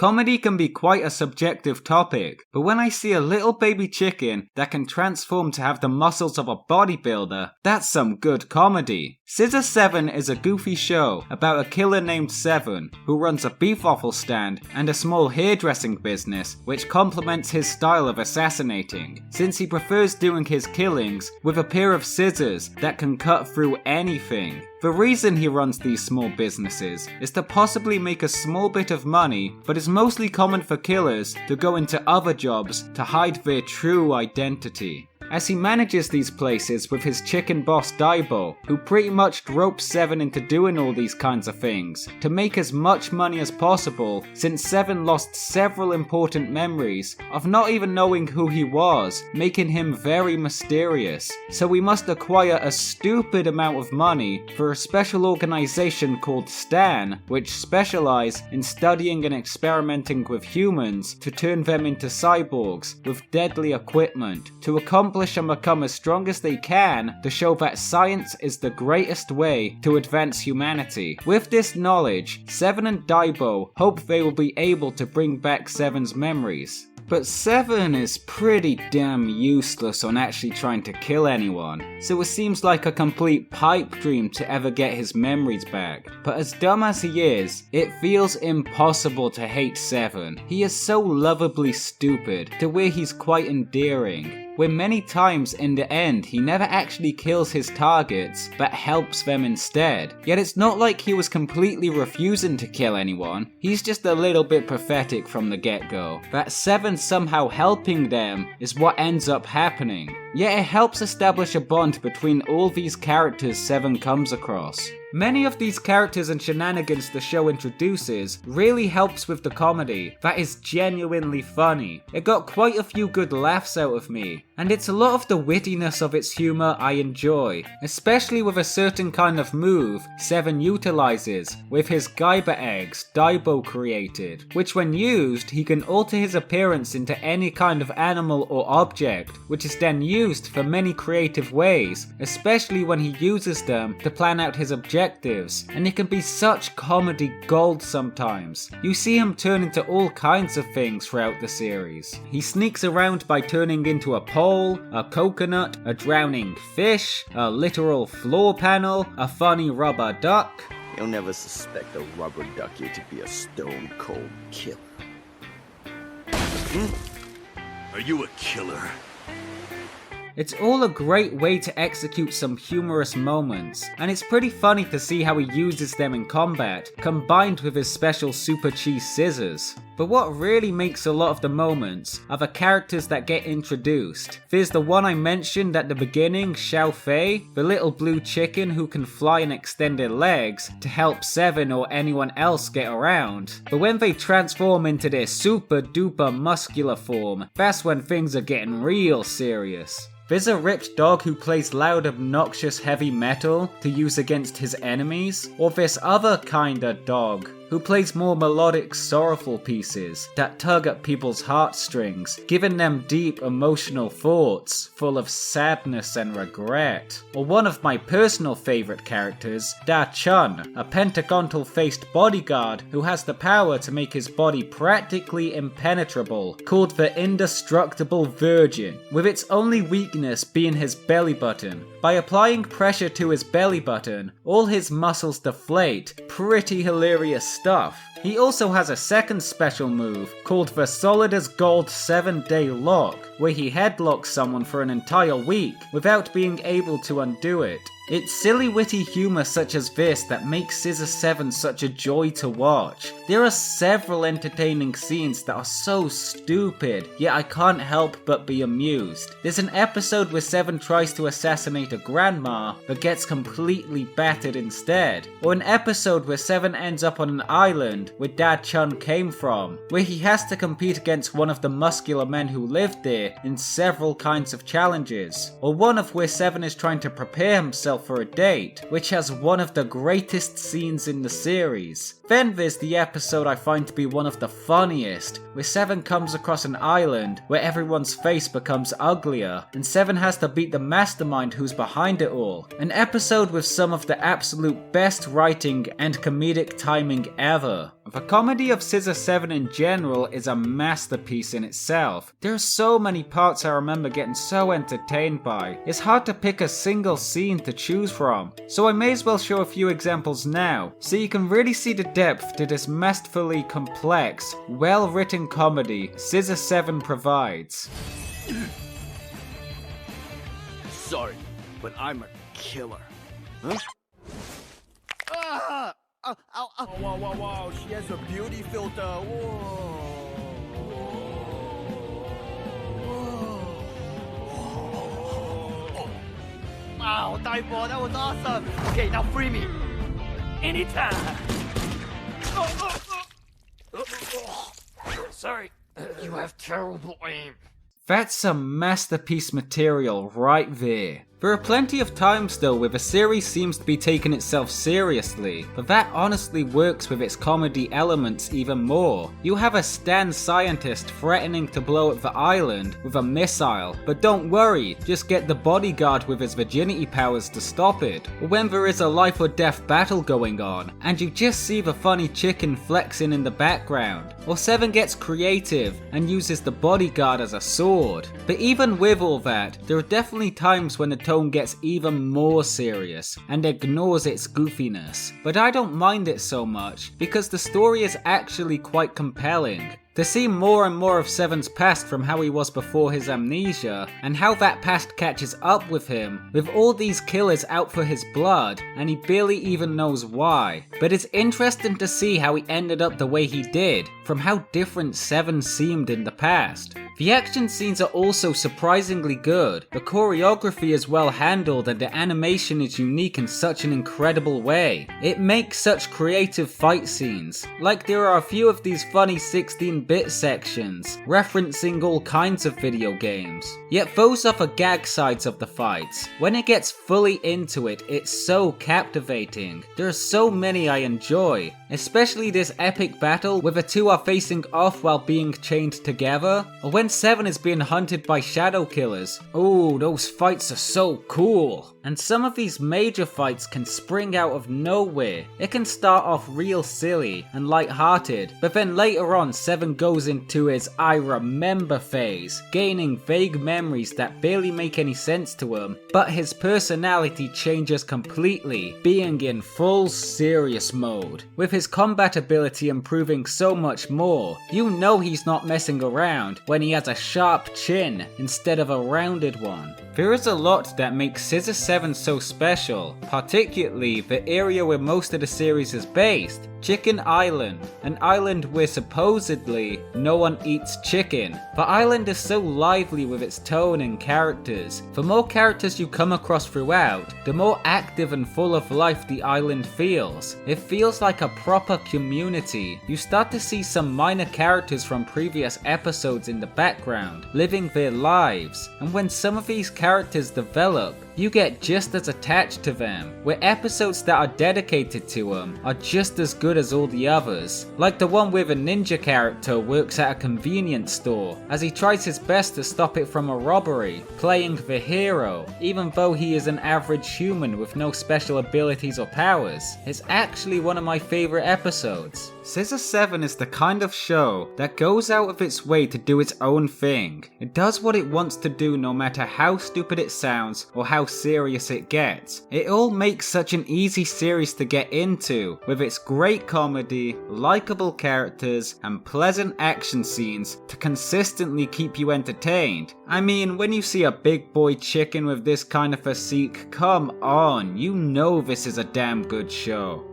Comedy can be quite a subjective topic, but when I see a little baby chicken that can transform to have the muscles of a bodybuilder, that's some good comedy. Scissor 7 is a goofy show about a killer named Seven who runs a beef waffle stand and a small hairdressing business which complements his style of assassinating, since he prefers doing his killings with a pair of scissors that can cut through anything. The reason he runs these small businesses is to possibly make a small bit of money, but it's mostly common for killers to go into other jobs to hide their true identity. As he manages these places with his chicken boss Daibo, who pretty much ropes Seven into doing all these kinds of things to make as much money as possible, since Seven lost several important memories of not even knowing who he was, making him very mysterious. So we must acquire a stupid amount of money for a special organization called Stan, which specialize in studying and experimenting with humans to turn them into cyborgs with deadly equipment to accomplish and become as strong as they can to show that science is the greatest way to advance humanity. With this knowledge, Seven and Daibo hope they will be able to bring back Seven's memories. But Seven is pretty damn useless on actually trying to kill anyone, so it seems like a complete pipe dream to ever get his memories back. But as dumb as he is, it feels impossible to hate Seven. He is so lovably stupid to where he's quite endearing, where many times in the end he never actually kills his targets but helps them instead. Yet it's not like he was completely refusing to kill anyone, he's just a little bit pathetic from the get-go. That Seven somehow helping them is what ends up happening. Yet it helps establish a bond between all these characters Seven comes across. Many of these characters and shenanigans the show introduces really helps with the comedy that is genuinely funny. It got quite a few good laughs out of me, and it's a lot of the wittiness of its humour I enjoy, especially with a certain kind of move Seven utilizes with his Gaiba eggs Daibo created, which when used he can alter his appearance into any kind of animal or object, which is then used for many creative ways, especially when he uses them to plan out his objectives, and it can be such comedy gold sometimes. You see him turn into all kinds of things throughout the series. He sneaks around by turning into a pole, a coconut, a drowning fish, a literal floor panel, a funny rubber duck. You'll never suspect a rubber ducky to be a stone cold killer. Are you a killer? It's all a great way to execute some humorous moments, and it's pretty funny to see how he uses them in combat, combined with his special super cheese scissors. But what really makes a lot of the moments are the characters that get introduced. There's the one I mentioned at the beginning, Xiao Fei, the little blue chicken who can fly and extend their legs to help Seven or anyone else get around. But when they transform into their super duper muscular form, that's when things are getting real serious. There's a ripped dog who plays loud, obnoxious heavy metal to use against his enemies, or this other kinda dog who plays more melodic, sorrowful pieces that tug at people's heartstrings, giving them deep emotional thoughts full of sadness and regret. Or one of my personal favourite characters, Da Chun, a pentagonal-faced bodyguard who has the power to make his body practically impenetrable, called the Indestructible Virgin, with its only weakness being his belly button. By applying pressure to his belly button, all his muscles deflate. Pretty hilarious stuff. He also has a second special move called the Solid as Gold 7-Day Lock, where he headlocks someone for an entire week without being able to undo it. It's silly witty humour such as this that makes Scissor 7 such a joy to watch. There are several entertaining scenes that are so stupid, yet I can't help but be amused. There's an episode where Seven tries to assassinate a grandma but gets completely battered instead. Or an episode where Seven ends up on an island where Dad Chun came from, where he has to compete against one of the muscular men who lived there in several kinds of challenges. Or one of where Seven is trying to prepare himself for a date, which has one of the greatest scenes in the series. Then there's the episode I find to be one of the funniest, where Seven comes across an island where everyone's face becomes uglier, and Seven has to beat the mastermind who's behind it all. An episode with some of the absolute best writing and comedic timing ever. The comedy of Scissor 7 in general is a masterpiece in itself. There are so many parts I remember getting so entertained by. It's hard to pick a single scene to choose from, so I may as well show a few examples now, so you can really see the depth to this masterfully complex, well-written comedy Scissor 7 provides. Sorry, but I'm a killer. Huh? Ah! Ow, ow, ow. Wow, wow, wow, she has a beauty filter. Whoa. Wow, Daibo, that was awesome. Okay, now free me. Anytime. Sorry, you have terrible aim. That's some masterpiece material right there. There are plenty of times though where the series seems to be taking itself seriously, but that honestly works with its comedy elements even more. You have a Stan scientist threatening to blow up the island with a missile, but don't worry, just get the bodyguard with his virginity powers to stop it. Or when there is a life or death battle going on, and you just see the funny chicken flexing in the background. Or Seven gets creative and uses the bodyguard as a sword. But even with all that, there are definitely times when the tone gets even more serious and ignores its goofiness. But I don't mind it so much because the story is actually quite compelling. To see more and more of Seven's past from how he was before his amnesia, and how that past catches up with him, with all these killers out for his blood, and he barely even knows why. But it's interesting to see how he ended up the way he did, from how different Seven seemed in the past. The action scenes are also surprisingly good, the choreography is well handled and the animation is unique in such an incredible way. It makes such creative fight scenes, like there are a few of these funny 16-bit sections, referencing all kinds of video games. Yet those are the gag sides of the fights. When it gets fully into it, it's so captivating. There are so many I enjoy, especially this epic battle where the two are facing off while being chained together, or when Seven is being hunted by shadow killers. Oh, those fights are so cool. And some of these major fights can spring out of nowhere. It can start off real silly and light-hearted, but then later on Seven goes into his I remember phase, gaining vague memories that barely make any sense to him, but his personality changes completely, being in full serious mode. With his combat ability improving so much more, you know he's not messing around when he has a sharp chin instead of a rounded one. There is a lot that makes Scissor 7 so special, particularly the area where most of the series is based, Chicken Island, an island where supposedly no one eats chicken. The island is so lively with its tone and characters. The more characters you come across throughout, the more active and full of life the island feels. It feels like a proper community. You start to see some minor characters from previous episodes in the background, living their lives, and when some of these characters develop, you get just as attached to them, where episodes that are dedicated to them are just as good as all the others, like the one where the ninja character works at a convenience store as he tries his best to stop it from a robbery, playing the hero, even though he is an average human with no special abilities or powers. It's actually one of my favorite episodes. Scissor 7 is the kind of show that goes out of its way to do its own thing. It does what it wants to do no matter how stupid it sounds or how serious it gets. It all makes such an easy series to get into, with its great comedy, likable characters, and pleasant action scenes to consistently keep you entertained. I mean, when you see a big boy chicken with this kind of physique, come on, you know this is a damn good show.